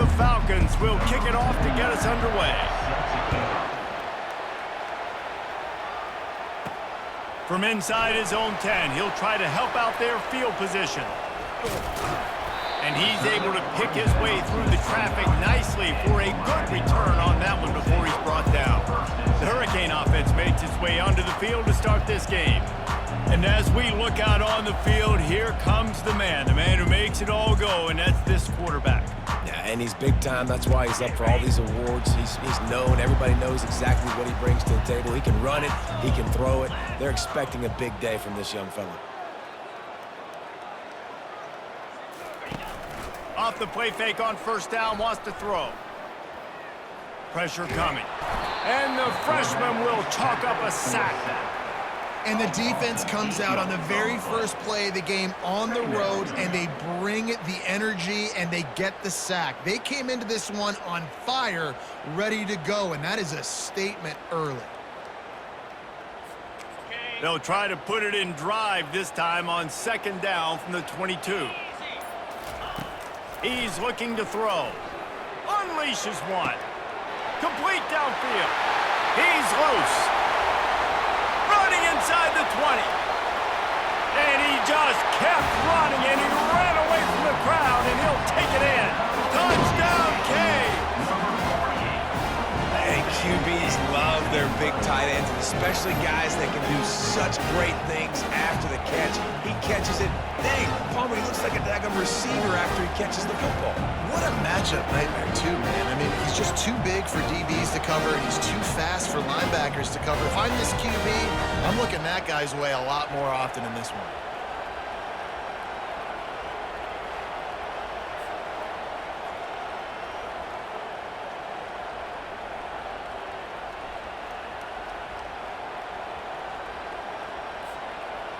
The Falcons will kick it off to get us underway. From inside his own 10, he'll try to help out their field position. And he's able to pick his way through the traffic nicely for a good return on that one before he's brought down. The Hurricane offense makes its way onto the field to start this game. And as we look out on the field, here comes the man who makes it all go, and that's this quarterback. Yeah, and he's big time. That's why he's up for all these awards. He's known. Everybody knows exactly what he brings to the table. He can run it. He can throw it. They're expecting a big day from this young fella. Off the play fake on first down, wants to throw. Pressure coming. And the freshman will chalk up a sack. And the defense comes out on the very first play of the game on the road, and they bring the energy, and they get the sack. They came into this one on fire, ready to go, and that is a statement early. They'll try to put it in drive this time on second down from the 22. He's looking to throw. Unleashes one. Complete downfield. He's loose. Running inside the 20. And he just kept running, and he ran away from the crowd, and he'll take it in. Touchdown, Cade. Hey, QBs love their big tight ends, especially guys that can do such great things after the catch. He catches it. Dang, Palmer, he looks like a daggum receiver after he catches the football. What a matchup nightmare, too, man. I mean, he's just too big for DBs to cover, and he's too fast for linebackers to cover. If I'm this QB, I'm looking that guy's way a lot more often in this one.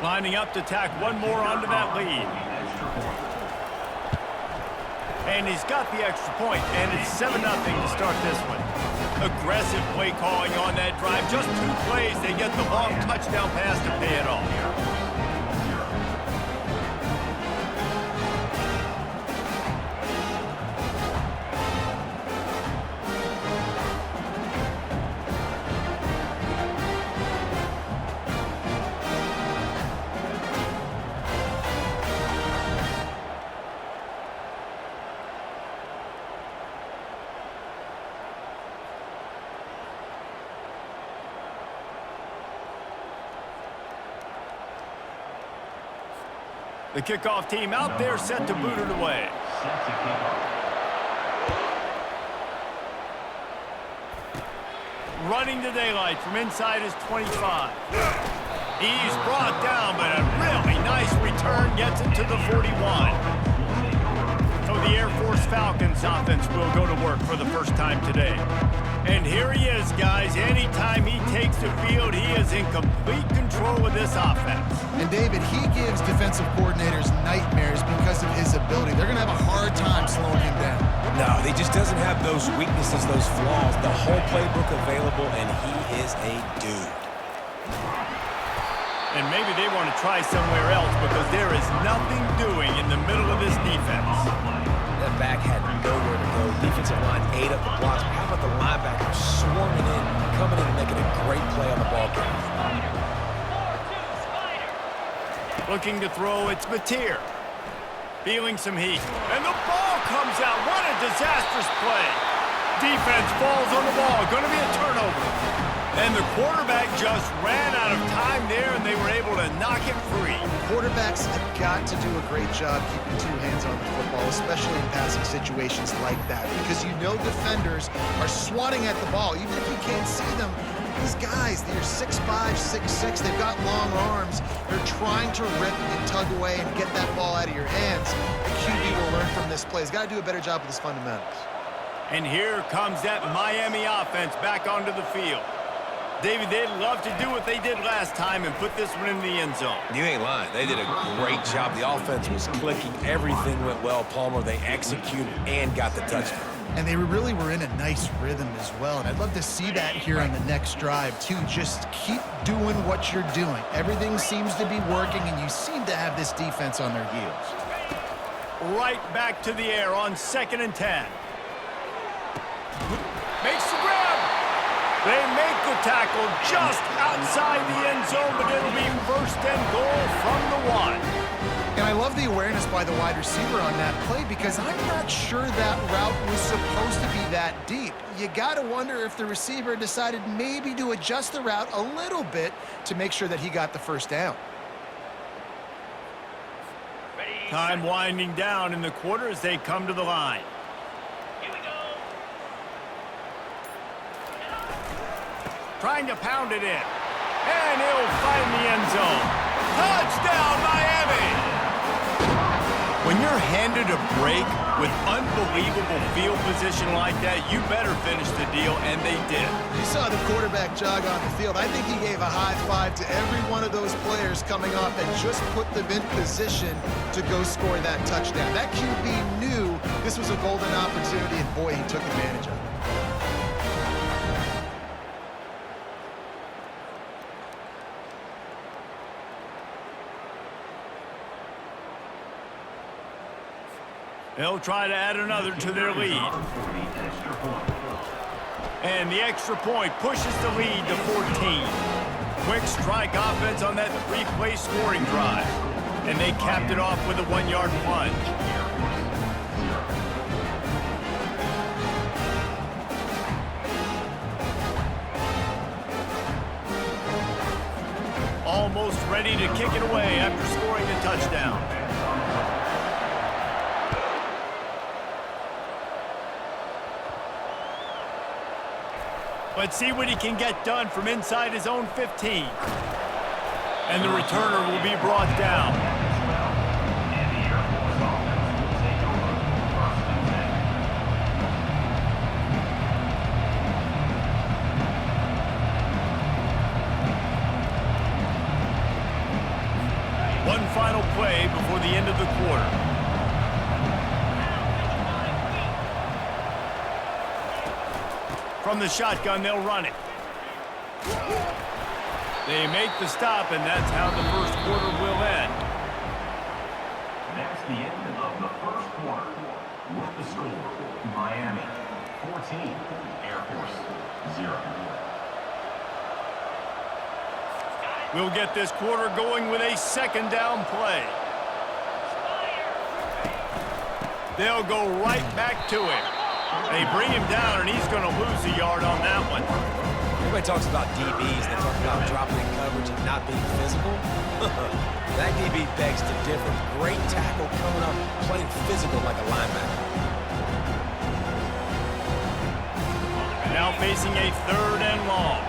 Lining up to tack one more onto that lead. And he's got the extra point, and it's 7-0 to start this one. Aggressive play calling on that drive. Just 2 plays, they get the long touchdown pass to pay it off. The kickoff team out there set to boot it away. Running to daylight from inside his 25. He's brought down, but a really nice return gets it to the 41. So the Air Force Falcons offense will go to work for the first time today. And here he is, guys. Anytime he takes the field, he is in complete control of this offense. And, David, he gives defensive coordinators nightmares because of his ability. They're going to have a hard time slowing him down. No, he just doesn't have those weaknesses, those flaws. The whole playbook available, and he is a dude. And maybe they want to try somewhere else because there is nothing doing in the middle of this defense. That back had nowhere to go. Defensive line ate up the blocks. How about the linebackers swarming in, coming in and making a great play on the ball game? Looking to throw, it's Mateer. Feeling some heat. And the ball comes out. What a disastrous play. Defense falls on the ball. Going to be a turnover. And the quarterback just ran out of time there, and they were able to knock it free. Quarterbacks have got to do a great job keeping 2 hands on the football, especially in passing situations like that, because you know defenders are swatting at the ball. Even if you can't see them, these guys, they're 6'5", 6'6", they've got long arms. They're trying to rip and tug away and get that ball out of your hands. The QB will learn from this play. He's got to do a better job with his fundamentals. And here comes that Miami offense back onto the field. David, they'd love to do what they did last time and put this one in the end zone. You ain't lying. They did a great job. The offense was clicking. Everything went well. Palmer, they executed and got the touchdown. And they really were in a nice rhythm as well. And I'd love to see that here on the next drive, too. Just keep doing what you're doing. Everything seems to be working, and you seem to have this defense on their heels. Right back to the air on 2nd and 10. Makes the grab. They make the tackle just outside the end zone, but it'll be first and goal from the 1. And I love the awareness by the wide receiver on that play because I'm not sure that route was supposed to be that deep. You got to wonder if the receiver decided maybe to adjust the route a little bit to make sure that he got the first down. Time winding down in the quarter as they come to the line. Here we go. Trying to pound it in. And he'll find the end zone. Touchdown, Miami! When you're handed a break with unbelievable field position like that, you better finish the deal, and they did. You saw the quarterback jog on the field. I think he gave a high five to every one of those players coming off that just put them in position to go score that touchdown. That QB knew this was a golden opportunity, and boy, he took advantage of it. They'll try to add another to their lead. And the extra point pushes the lead to 14. Quick strike offense on that 3-play scoring drive. And they capped it off with a 1-yard plunge. Almost ready to kick it away after scoring a touchdown. Let's see what he can get done from inside his own 15. And the returner will be brought down. One final play before the end of the quarter. From the shotgun, they'll run it. They make the stop, and that's how the first quarter will end. That's the end of the first quarter. With the score, Miami 14, Air Force 0. We'll get this quarter going with a second down play. They'll go right back to him. They bring him down, and he's going to lose a yard on that one. Everybody talks about DBs. They talk about dropping in coverage and not being physical. That DB begs to differ. Great tackle coming up, playing physical like a linebacker. Now facing a 3rd and long.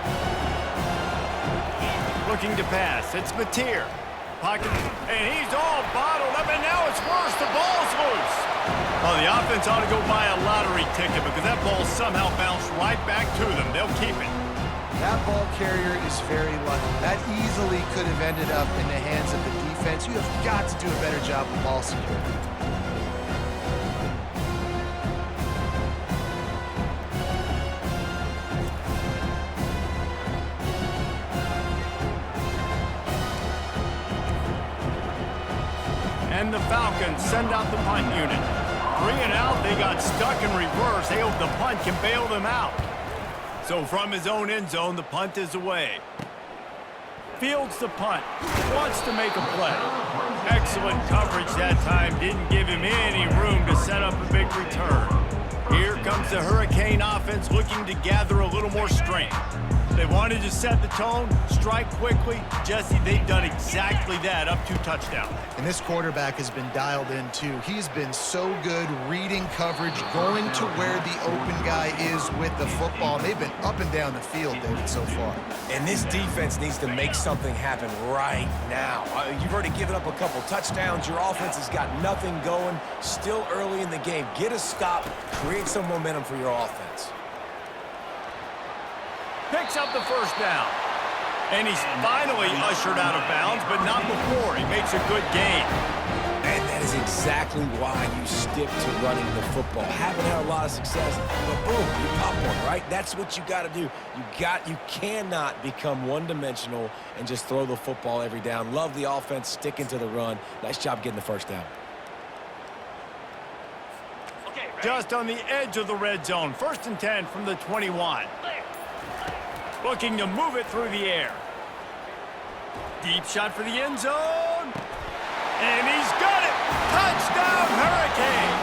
Looking to pass. It's Mateer. Pocket, and he's all bottled up, and now it's worse. The ball's loose. Well, the offense ought to go buy a lottery ticket because that ball somehow bounced right back to them. They'll keep it. That ball carrier is very lucky. That easily could have ended up in the hands of the defense. You have got to do a better job with ball security. And the Falcons send out the punt unit. 3 and out, they got stuck in reverse. They hope the punt can bail them out. So from his own end zone, the punt is away. Fields the punt. Wants to make a play. Excellent coverage that time. Didn't give him any room to set up a big return. Here comes the Hurricane offense looking to gather a little more strength. They wanted to set the tone, strike quickly. Jesse, they've done exactly that, up to touchdown. And this quarterback has been dialed in, too. He's been so good reading coverage, going to where the open guy is with the football. And they've been up and down the field, David, so far. And this defense needs to make something happen right now. You've already given up a couple touchdowns. Your offense has got nothing going. Still early in the game. Get a stop. Create some momentum for your offense. Picks up the first down. And he's finally ushered out of bounds, but not before. He makes a good gain. And that is exactly why you stick to running the football. Haven't had a lot of success, but boom, you pop one, right? That's what you got to do. You cannot become one-dimensional and just throw the football every down. Love the offense, sticking to the run. Nice job getting the first down. Okay, Just on the edge of the red zone. 1st and 10 from the 21. Looking to move it through the air. Deep shot for the end zone. And he's got it. Touchdown, Hurricane.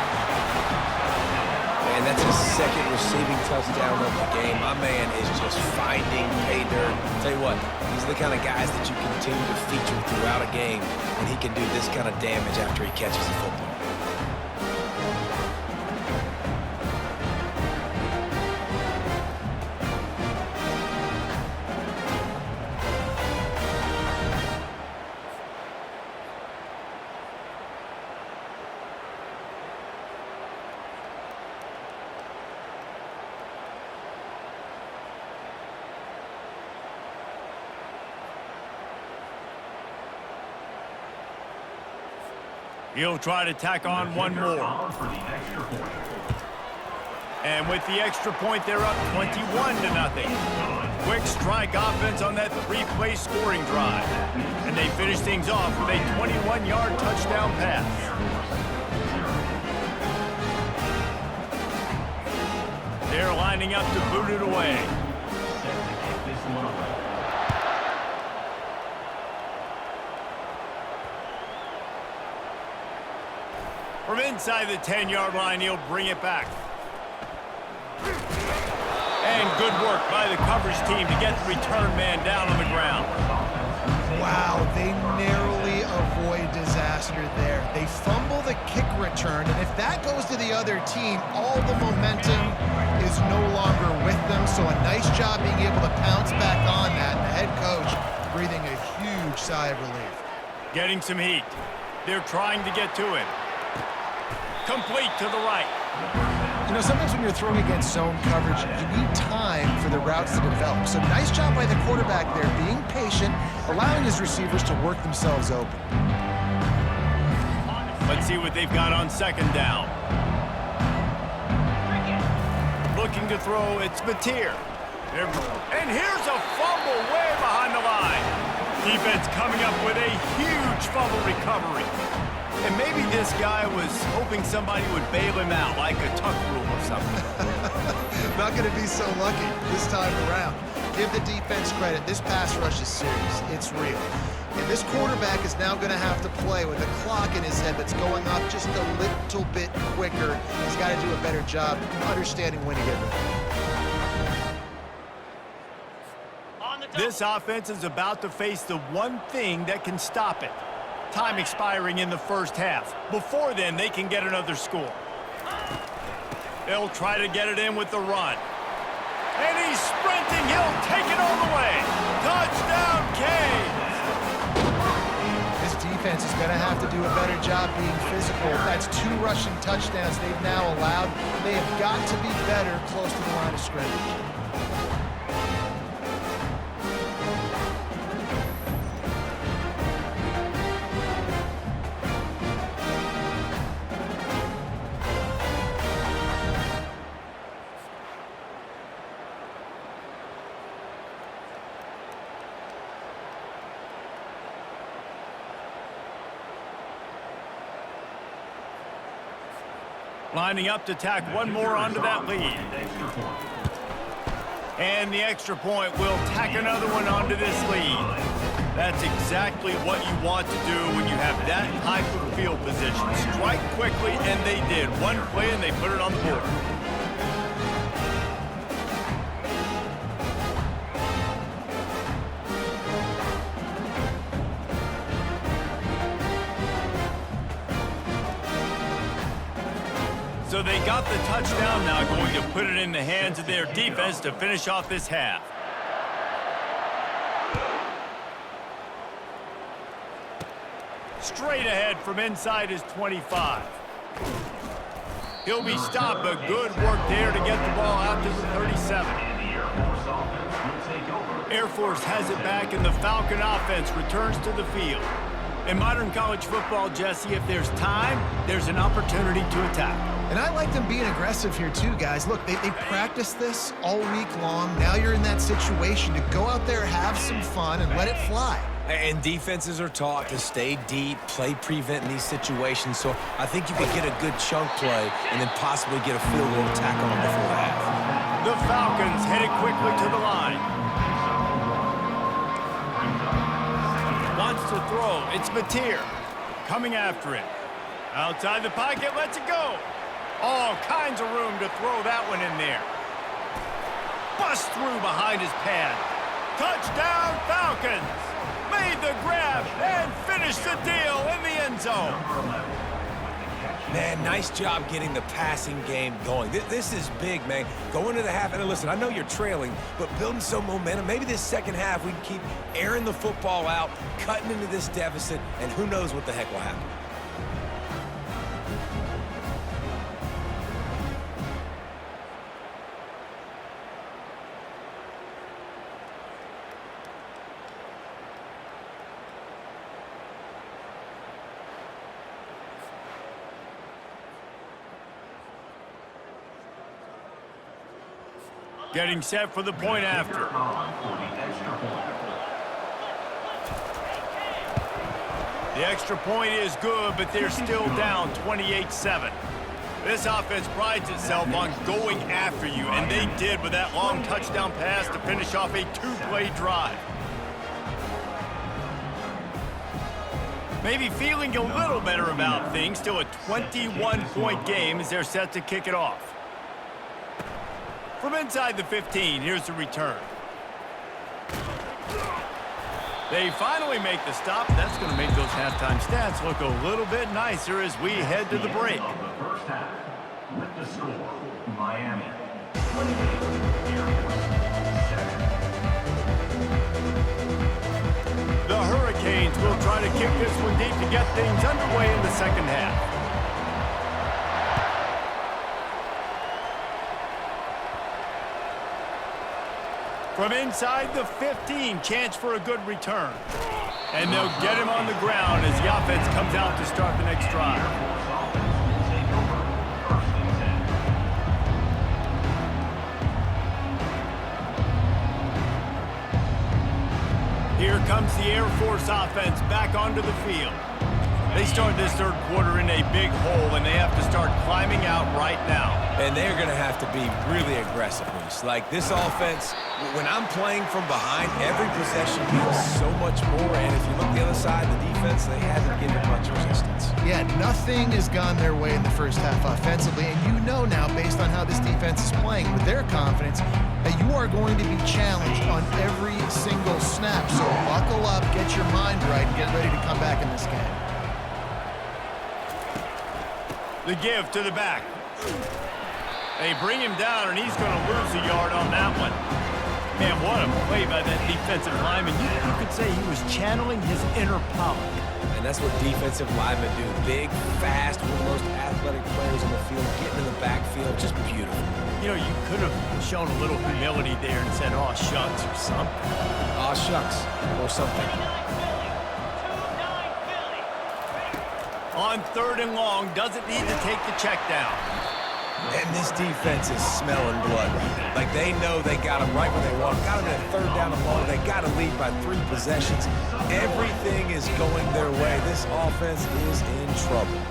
And that's his 2nd receiving touchdown of the game. My man is just finding pay dirt. Tell you what, these are the kind of guys that you continue to feature throughout a game, and he can do this kind of damage after he catches the football. He'll try to tack on one more. And with the extra point, they're up 21-0. Quick strike offense on that 3-play scoring drive. And they finish things off with a 21-yard touchdown pass. They're lining up to boot it away. From inside the 10-yard line, he'll bring it back. And good work by the coverage team to get the return man down on the ground. Wow, they narrowly avoid disaster there. They fumble the kick return, and if that goes to the other team, all the momentum is no longer with them. So a nice job being able to pounce back on that. And the head coach breathing a huge sigh of relief. Getting some heat. They're trying to get to him. Complete to the right. You know, sometimes when you're throwing against zone coverage, you need time for the routes to develop. So nice job by the quarterback there, being patient, allowing his receivers to work themselves open. Let's see what they've got on 2nd down. Looking to throw, it's Mateer. And here's a fumble way behind the line. Defense coming up with a huge fumble recovery. And maybe this guy was hoping somebody would bail him out, like a tuck rule or something. Not going to be so lucky this time around. Give the defense credit. This pass rush is serious. It's real. And this quarterback is now going to have to play with a clock in his head that's going off just a little bit quicker. He's got to do a better job understanding when to get rid of it. This offense is about to face the one thing that can stop it. Time expiring in the 1st half. Before then, they can get another score. They'll try to get it in with the run. And he's sprinting. He'll take it all the way. Touchdown, Canes! This defense is going to have to do a better job being physical. That's 2 rushing touchdowns they've now allowed. They have got to be better close to the line of scrimmage. Lining up to tack one more onto that lead. And the extra point will tack another one onto this lead. That's exactly what you want to do when you have that type of field position. Strike quickly, and they did. One play, and they put it on the board. So they got the touchdown, now going to put it in the hands of their defense to finish off this half. Straight ahead from inside his 25. He'll be stopped, but good work there to get the ball out to the 37. Air Force has it back, and the Falcon offense returns to the field. In modern college football, Jesse, if there's time, there's an opportunity to attack. And I like them being aggressive here too, guys. Look, they practiced this all week long. Now you're in that situation to go out there, have some fun, and let it fly. And defenses are taught to stay deep, play prevent in these situations. So I think you could get a good chunk play and then possibly get a field goal to tackle on before the half. The Falcons headed quickly to the line. Wants to throw. It's Mateer coming after it. Outside the pocket, lets it go. All kinds of room to throw that one in there. Bust through behind his pad. Touchdown, Falcons! Made the grab and finished the deal in the end zone. Man, nice job getting the passing game going. This is big, man. Going to the half, and listen, I know you're trailing, but building some momentum. Maybe this second half we can keep airing the football out, cutting into this deficit, and who knows what the heck will happen. Getting set for the point after. The extra point is good, but they're still down 28-7. This offense prides itself on going after you, and they did with that long touchdown pass to finish off a two-play drive. Maybe feeling a little better about things. Still a 21-point game as they're set to kick it off. From inside the 15, here's the return. They finally make the stop. That's going to make those halftime stats look a little bit nicer as we head to the break. Of the first half, with the score, Miami 28, The Hurricanes will try to kick this one deep to get things underway in the second half. From inside the 15, chance for a good return. And they'll get him on the ground as the offense comes out to start the next drive. Here comes the Air Force offense back onto the field. They start this third quarter in a big hole, and they have to start climbing out right now. And they're going to have to be really aggressive, Reese. Like this offense, when I'm playing from behind, every possession means so much more. And if you look the other side, the defense, they haven't given much resistance. Yeah, nothing has gone their way in the first half offensively. And you know now, based on how this defense is playing, with their confidence, that you are going to be challenged on every single snap. So buckle up, get your mind right, and get ready to come back in this game. The give to the back. They bring him down, and he's going to lose a yard on that one. Man, what a play by that defensive lineman. You could say he was channeling his inner power. And that's what defensive linemen do. Big, fast, one of the most athletic players in the field, getting in the backfield, just beautiful. You know, you could have shown a little humility there and said, "Aw, shucks," or something. Aw, shucks, or something. On third and long, doesn't need to take the check down. And this defense is smelling blood. Like they know they got him right where they want. Got him at third down and long. They got to lead by 3 possessions. Everything is going their way. This offense is in trouble.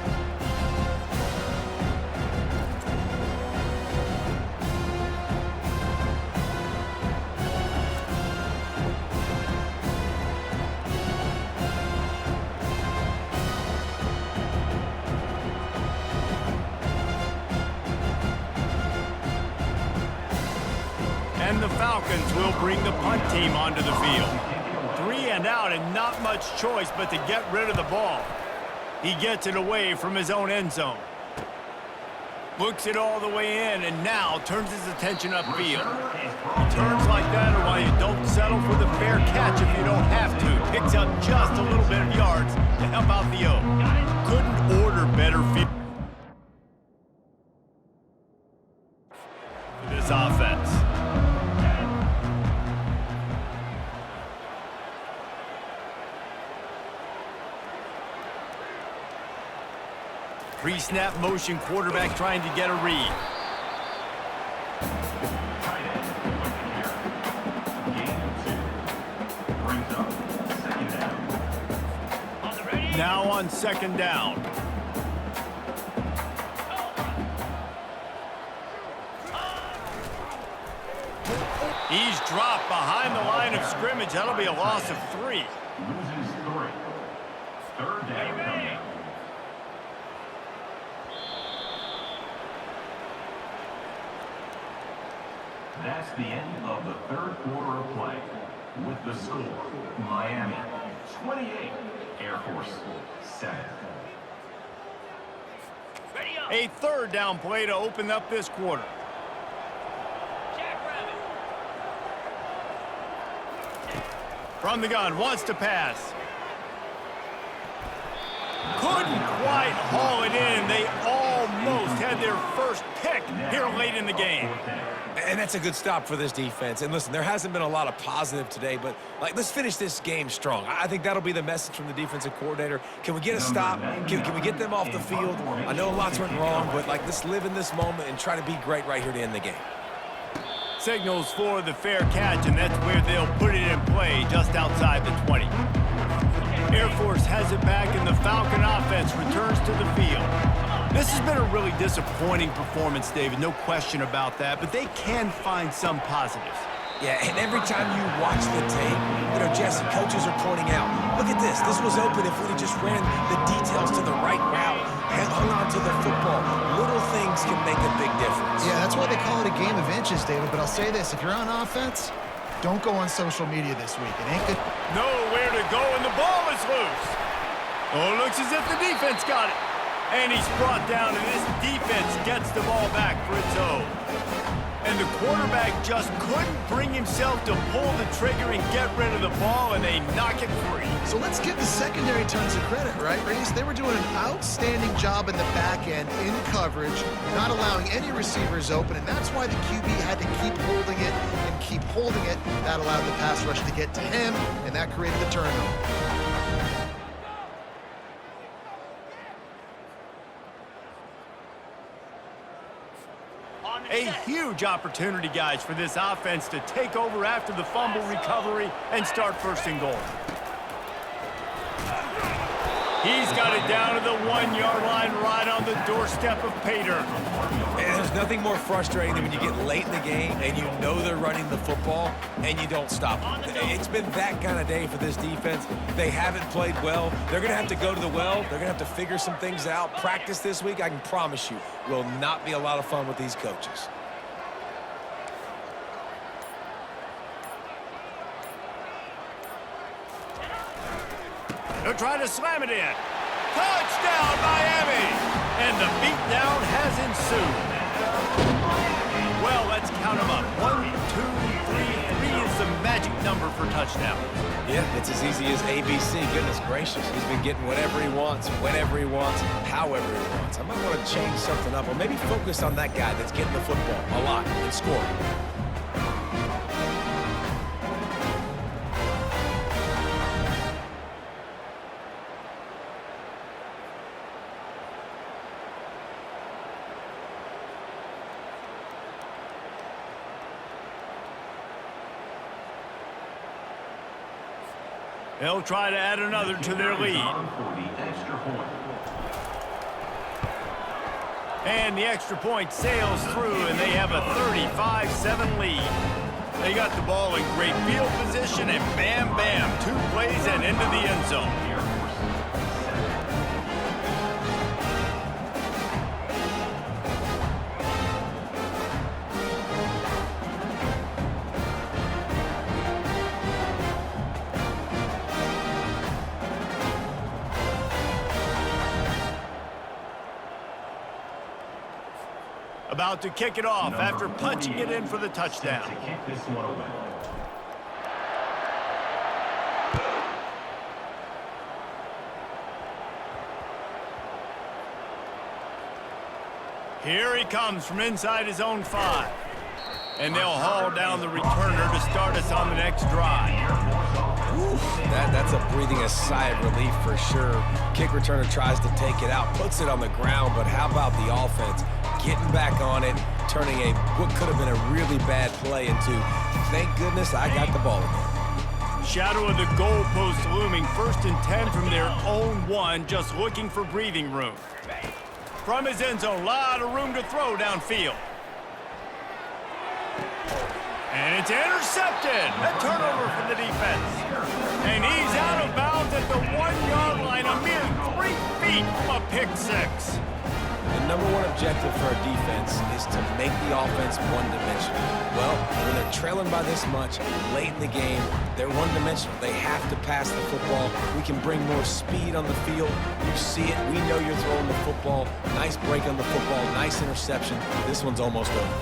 And the Falcons will bring the punt team onto the field. 3 and out and not much choice but to get rid of the ball. He gets it away from his own end zone. Looks it all the way in and now turns his attention upfield. Turns like that or why you don't settle for the fair catch if you don't have to. Picks up just a little bit of yards to help out the O. Couldn't order better field for this offense. Pre-snap motion quarterback trying to get a read. tight end, here. Gain of 2. Brings up second down. Now on second down. He's dropped behind the line of scrimmage. That'll be a loss of 3. Loses 3. Third down coming. That's the end of the third quarter of play. With the score, Miami 28, Air Force 7. A third down play to open up this quarter. From the gun, wants to pass. Couldn't quite haul it in. They almost had their first pick here late in the game. And that's a good stop for this defense. And listen, there hasn't been a lot of positive today, but let's finish this game strong. I think that'll be the message from the defensive coordinator. Can we get a stop? Can we get them off the field? I know lots went wrong, but let's live in this moment and try to be great right here to end the game. Signals for the fair catch, and that's where they'll put it in play, just outside the 20. Air Force has it back, and the Falcon offense returns to the field. This has been a really disappointing performance, David, no question about that, but they can find some positives. Yeah, and every time you watch the tape, Jesse, coaches are pointing out, look at this. This was open if we just ran the details to the right route and hung on to the football. Little things can make a big difference. Yeah, that's why they call it a game of inches, David. But I'll say this, if you're on offense, don't go on social media this week. It ain't good. Nowhere to go, and the ball is loose. Oh, it looks as if the defense got it. And he's brought down, and this defense gets the ball back for its own. And the quarterback just couldn't bring himself to pull the trigger and get rid of the ball, and they knock it free. So let's give the secondary tons of credit, right, Reese? They were doing an outstanding job in the back end, in coverage, not allowing any receivers open, and that's why the QB had to keep holding it and keep holding it. That allowed the pass rush to get to him, and that created the turnover. A huge opportunity, guys, for this offense to take over after the fumble recovery and start first and goal. He's got it down to the 1-yard line right on the doorstep of Pater. And there's nothing more frustrating than when you get late in the game and you know they're running the football and you don't stop them. It's been that kind of day for this defense. They haven't played well. They're going to have to go to the well. They're going to have to figure some things out. Practice this week, I can promise you, will not be a lot of fun with these coaches. They'll try to slam it in. Touchdown, Miami! And the beatdown has ensued. Well, let's count them up. 1, 2, 3. 3 is the magic number for touchdown. Yeah, it's as easy as ABC. Goodness gracious. He's been getting whatever he wants, whenever he wants, however he wants. I might want to change something up or maybe focus on that guy that's getting the football a lot and scoring. They'll try to add another to their lead. And the extra point sails through, and they have a 35-7 lead. They got the ball in great field position, and bam, bam, 2 plays and into the end zone. About to kick it off after punching it in for the touchdown. To kick this one away. Here he comes from inside his own 5. And they'll haul down the returner to start us on the next drive. That's a breathing a sigh of relief for sure. Kick returner tries to take it out, puts it on the ground, but how about the offense? Getting back on it, turning what could have been a really bad play into, thank goodness I got the ball again. Shadow of the goalpost looming, 1st and 10 from their own 1, just looking for breathing room. From his end zone, a lot of room to throw downfield. And it's intercepted. A turnover from the defense. And he's out of bounds at the 1-yard line, a mere 3 feet from a pick six. The number one objective for a defense is to make the offense one-dimensional. Well, when they're trailing by this much late in the game, they're one-dimensional. They have to pass the football. We can bring more speed on the field. You see it. We know you're throwing the football. Nice break on the football. Nice interception. This one's almost over.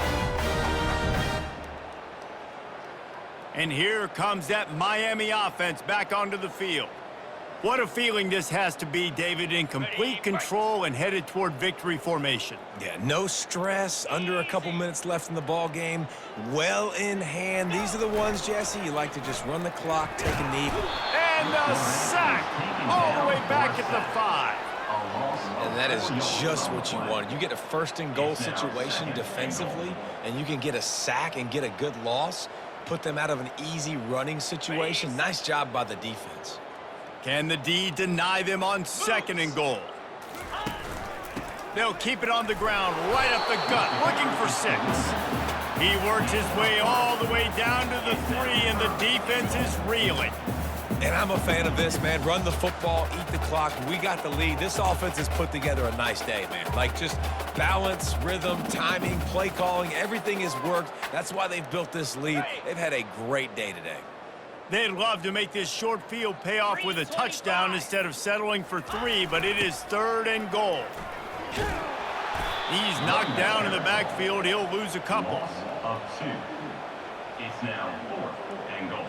And here comes that Miami offense back onto the field. What a feeling this has to be, David, in complete control and headed toward victory formation. Yeah, no stress, under a couple minutes left in the ball game, well in hand. These are the ones, Jesse, you like to just run the clock, take a knee. And a sack all the way back at the 5. And that is just what you want. You get a 1st and goal situation defensively, and you can get a sack and get a good loss, put them out of an easy running situation. Nice job by the defense. Can the D deny them on 2nd and goal? They'll keep it on the ground, right up the gut, looking for 6. He works his way all the way down to the 3, and the defense is reeling. And I'm a fan of this, man. Run the football, eat the clock. We got the lead. This offense has put together a nice day, man. Like, just balance, rhythm, timing, play calling, everything has worked. That's why they've built this lead. They've had a great day today. They'd love to make this short field pay off with a touchdown instead of settling for 3, but it is 3rd and goal. He's knocked down in the backfield. He'll lose a couple. Loss of 2. It's now 4th and goal.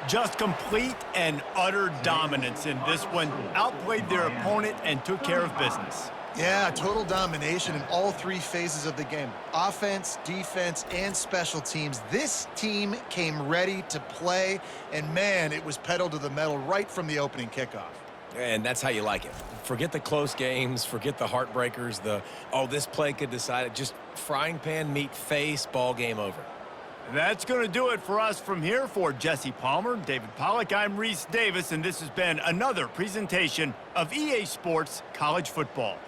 Just complete and utter dominance in this one. Outplayed their opponent and took care of business. Yeah, total domination in all 3 phases of the game. Offense, defense, and special teams. This team came ready to play, and man, it was pedal to the metal right from the opening kickoff. And that's how you like it. Forget the close games, forget the heartbreakers, this play could decide it. Just frying pan, meat, face, ball game over. That's going to do it for us from here. For Jesse Palmer, David Pollack, I'm Reese Davis, and this has been another presentation of EA Sports College Football.